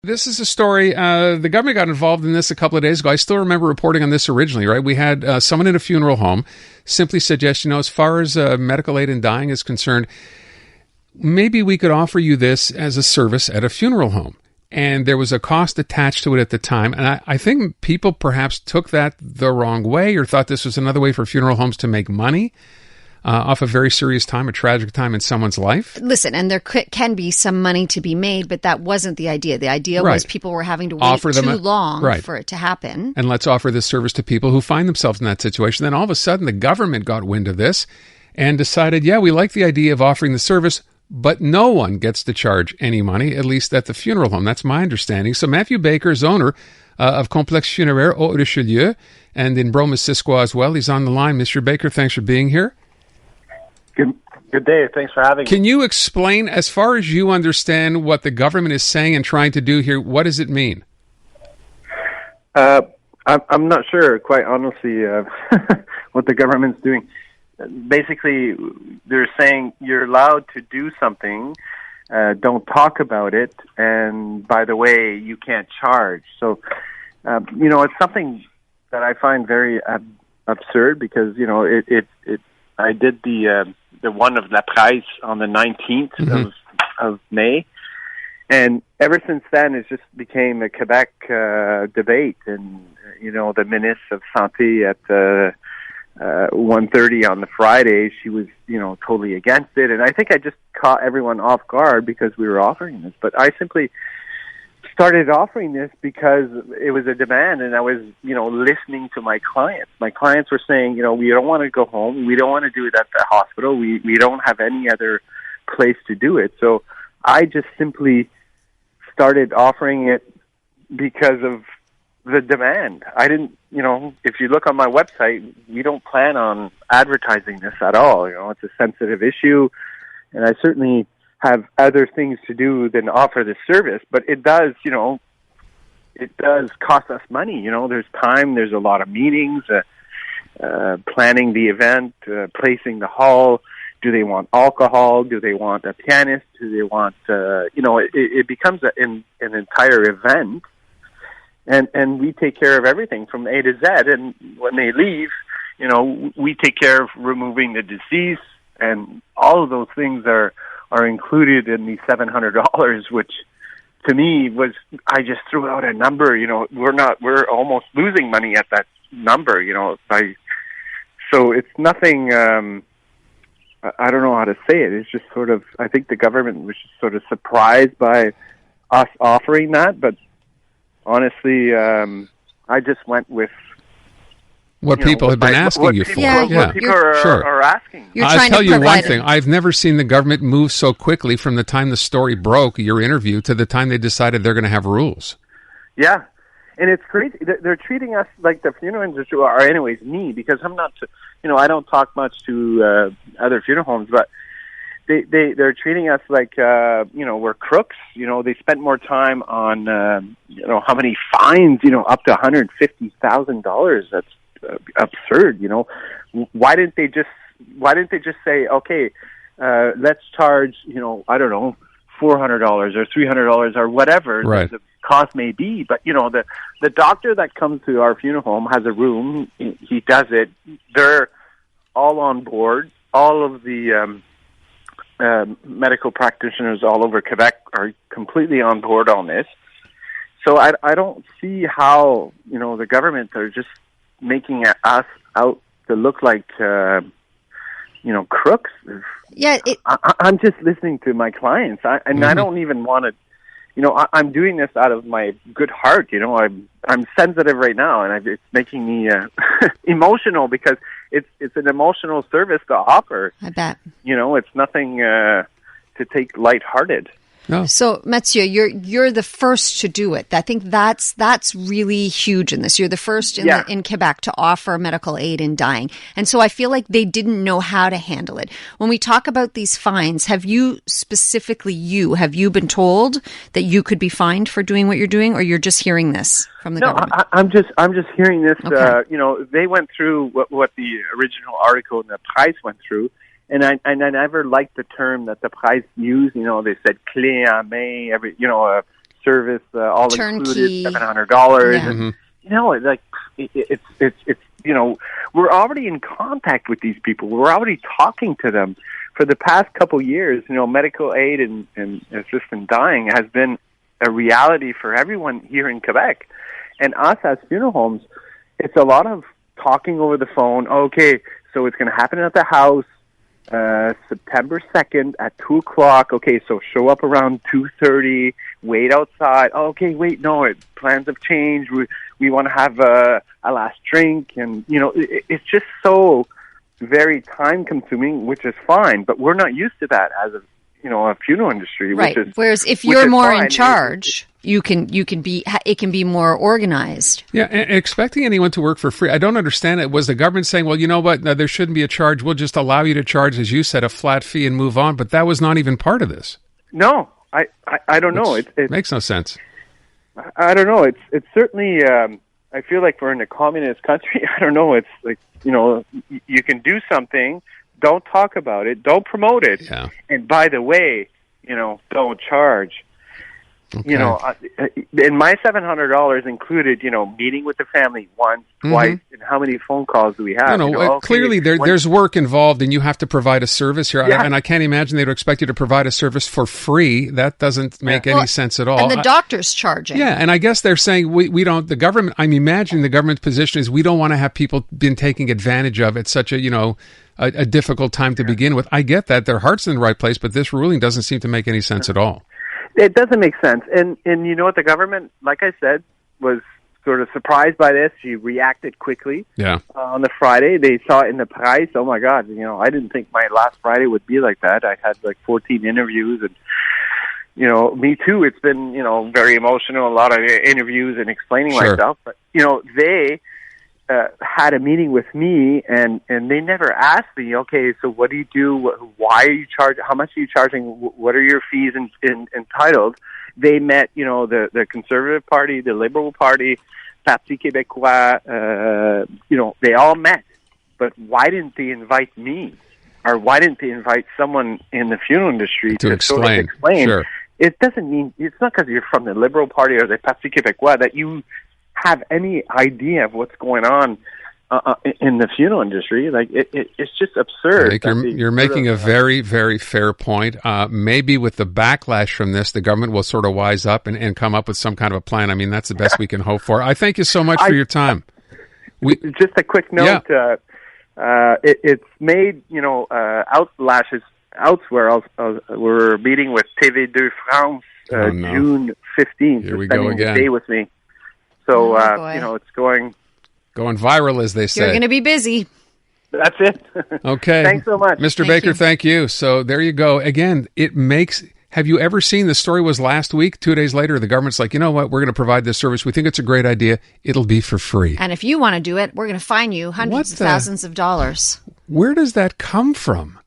This is a story, the government got involved in this a couple of days ago. I still remember reporting on this originally, right? We had someone in a funeral home simply suggest, as far as medical aid in dying is concerned, maybe we could offer you this as a service at a funeral home. And there was a cost attached to it at the time. And I think people perhaps took that the wrong way or thought this was another way for funeral homes to make money off a very serious time, a tragic time in someone's life. Listen, and there can be some money to be made, but that wasn't the idea. The idea was people were having to wait too long for it to happen. And let's offer this service to people who find themselves in that situation. Then all of a sudden, the government got wind of this and decided, we like the idea of offering the service, but no one gets to charge any money, at least at the funeral home. That's my understanding. So Matthew Baker is owner of Complexe Funéraire, Haut, Richelieu, and in Brome-Missisquoi as well. He's on the line. Mr. Baker, thanks for being here. Good day. Thanks for having me. Can you explain, as far as you understand, what the government is saying and trying to do here? What does it mean? I'm not sure, quite honestly, what the government's doing. Basically, they're saying you're allowed to do something, don't talk about it, and by the way, you can't charge. So, it's something that I find very absurd because, I did the one of La Presse on the 19th of May, and ever since then it just became a Quebec debate, and the Ministre of Santé at 1:30 on the Friday, she was totally against it, and I think I just caught everyone off guard because we were offering this, but I simply started offering this because it was a demand, and I was, listening to my clients. My clients were saying, we don't want to go home. We don't want to do it at the hospital. We don't have any other place to do it. So I just simply started offering it because of the demand. I didn't, if you look on my website, we don't plan on advertising this at all. It's a sensitive issue, and I certainly have other things to do than offer this service, but it does cost us money. There's time, there's a lot of meetings, planning the event, placing the hall. Do they want alcohol? Do they want a pianist? Do they want, it becomes an entire event, and we take care of everything from A to Z, and when they leave, we take care of removing the deceased, and all of those things are included in the $700, which to me was, I just threw out a number, we're almost losing money at that number, so it's nothing, I don't know how to say it. It's just sort of, I think the government was just sort of surprised by us offering that, but honestly, I just went with what people have been asking you for. What people are asking. I'll tell you one thing. I've never seen the government move so quickly from the time the story broke, your interview, to the time they decided they're going to have rules. Yeah. And it's crazy. They're treating us like the funeral industry, or anyways, me, because I'm not, I don't talk much to other funeral homes, but they're treating us like, we're crooks. They spent more time on, how many fines, up to $150,000. That's absurd. Why didn't they just say, okay, let's charge, I don't know, $400 or $300 or whatever the cost may be, but the doctor that comes to our funeral home has a room, he does it, they're all on board, all of the medical practitioners all over Quebec are completely on board on this, so I don't see how the government are just making us out to look like crooks. I'm just listening to my clients, I don't even want to. I'm doing this out of my good heart. I'm sensitive right now, and it's making me emotional because it's an emotional service to offer. I bet. It's nothing to take lighthearted. No. So, Mathieu, you're the first to do it. I think that's really huge in this. You're the first in Quebec to offer medical aid in dying. And so I feel like they didn't know how to handle it. When we talk about these fines, have you been told that you could be fined for doing what you're doing, or you're just hearing this from the government? I'm just hearing this. Okay. They went through what the original article in the Price went through. And I never liked the term that the Price used. They said clé en main, service, all turnkey, included, $700. Yeah. And, you know, like it's you know, we're already in contact with these people. We're already talking to them. For the past couple years, you know, medical aid and assisted dying has been a reality for everyone here in Quebec. And us as funeral homes, it's a lot of talking over the phone. Okay, so it's going to happen at the house September 2nd at 2 o'clock. Okay, so show up around 2:30, wait outside. Okay, wait, no, plans have changed. We want to have a last drink. And, you know, it's just so very time-consuming, which is fine. But we're not used to that as a funeral industry. Right. Which is, whereas if you're more in charge, it can be more organized. Yeah, and expecting anyone to work for free, I don't understand it. Was the government saying, well, you know what, no, there shouldn't be a charge. We'll just allow you to charge, as you said, a flat fee and move on. But that was not even part of this. No, I don't know. It makes no sense. I don't know. It's certainly. I feel like we're in a communist country. I don't know. It's like, you know, you can do something. Don't talk about it. Don't promote it. Yeah. And by the way, you know, don't charge. Okay. You know, and my $700 included, you know, meeting with the family once, twice, and how many phone calls do we have? No, you know, clearly there's work involved, and you have to provide a service here. Yeah. And I can't imagine they would expect you to provide a service for free. That doesn't make any sense at all. And the doctor's charging. Yeah, and I guess they're saying we don't. The government. I'm imagining the government's position is we don't want to have people been taking advantage of at such a difficult time to begin with. I get that their heart's in the right place, but this ruling doesn't seem to make any sense at all. It doesn't make sense. And you know what, the government, like I said, was sort of surprised by this. She reacted quickly. Yeah. On the Friday, they saw it in the price. Oh my God, you know, I didn't think my last Friday would be like that. I had like 14 interviews, and, you know, me too. It's been, you know, very emotional, a lot of interviews and explaining myself. But, you know, they had a meeting with me, and they never asked me, okay, so what do you do? Why are you charging? How much are you charging? What are your fees entitled? They met, you know, the Conservative Party, the Liberal Party, Parti Québécois, you know, they all met. But why didn't they invite me? Or why didn't they invite someone in the funeral industry to explain? Sort of explain? Sure. It doesn't mean, it's not because you're from the Liberal Party or the Parti Québécois that you have any idea of what's going on in the funeral industry. Like it's just absurd. I think you're making a very, very fair point. Maybe with the backlash from this, the government will sort of wise up and come up with some kind of a plan. I mean, that's the best we can hope for. I thank you so much for your time. Just a quick note. Yeah. It's made, you know, outlashes elsewhere. We're meeting with TV2 France June 15th. Here we go again. A day with me. So, you know, it's going viral, as they say. You're going to be busy. That's it. Okay. Thanks so much. Mr. Baker, thank you. So there you go. Again, have you ever seen, the story was last week, 2 days later, the government's like, you know what, we're going to provide this service. We think it's a great idea. It'll be for free. And if you want to do it, we're going to fine you hundreds of thousands of dollars. Where does that come from?